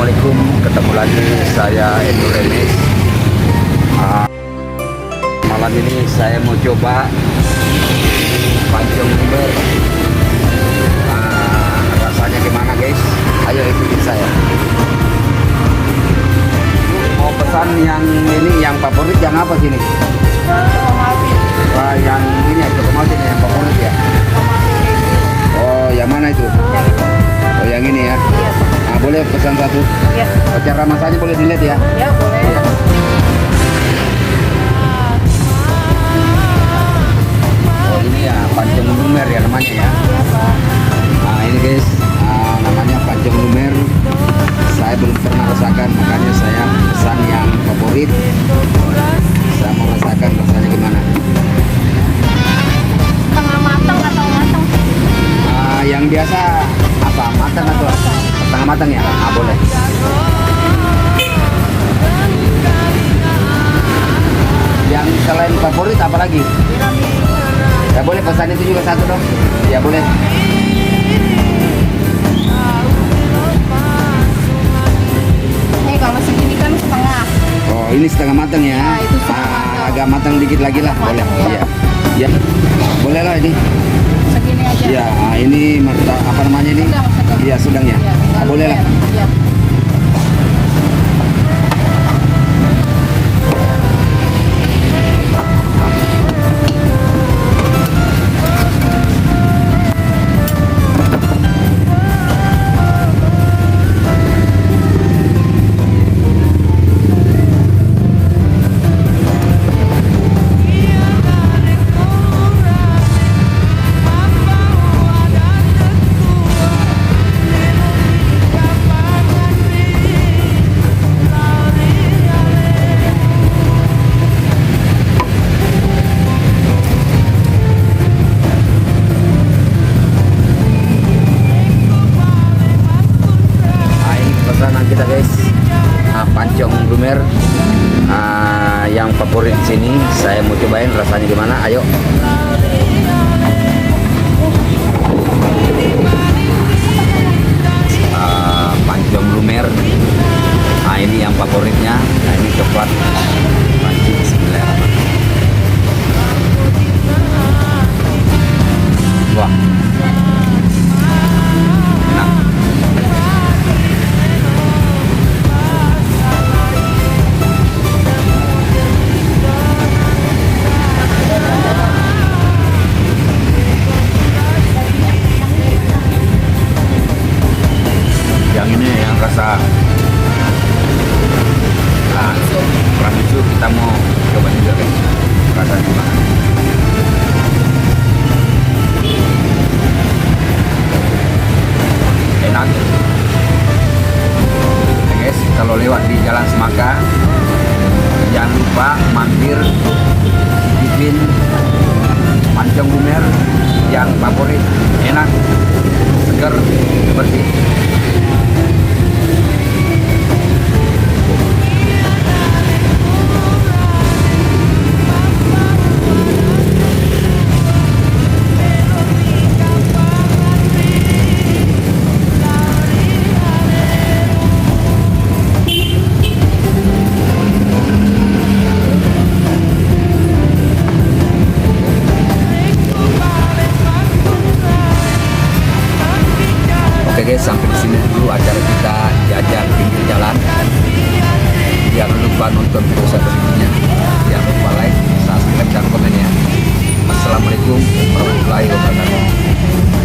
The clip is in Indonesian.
Assalamualaikum, ketemu lagi saya Endo Remis. Malam ini saya mau coba pancong lumer. Rasanya gimana guys? Ayo ikutin saya. Mau pesan yang ini, yang favorit yang apa sini? Yang ini aja kemarin yang favorit ya. Oh, yang mana itu? Oh, yang ini ya. Boleh pesan satu? Iya. Cara masaknya boleh dilihat ya? Ya, boleh. Ya. Oh, ini ya pancong lumer ya namanya ya. Nah, ini guys, namanya pancong lumer. Saya belum pernah rasakan, makanya saya pesan yang favorit. Saya mau rasakan rasanya gimana. Setengah matang atau matang? Yang biasa apa, matang atau setengah matang ya? Boleh. Yang selain favorit apa lagi? Ya boleh pesan itu juga satu dong. Ya boleh. Ini kalau segini kan setengah. Oh, ini setengah matang ya? Nah, itu setengah matang. Agak matang dikit lagi lah, boleh. Iya. Ya. Boleh lah ini. Segini aja. Ya, ini apa namanya ini? Sedang. Iya, sedang ya. Ya, Boleh lah. Ya. Kita guys, pancong lumer yang favorit di sini. Saya mau cobain rasanya gimana. Ayo. Pancong lumer. Ini yang favoritnya. Nah, ini coklat. Pancong Bismillahirrahmanirrahim. Wah. Enak. Yang ini yang rasa itu kita mau coba juga guys, rasanya gimana. Enak ya guys. Kalau lewat di Jalan Semangka jangan lupa mampir cicipin pancong lumer yang favorit. Enak, segar, bersih. Oke guys, sampai di sini dulu acara kita jajan pinggir jalan. Jangan lupa nonton video selanjutnya. Jangan lupa like, subscribe, dan komen ya. Assalamualaikum warahmatullahi wabarakatuh.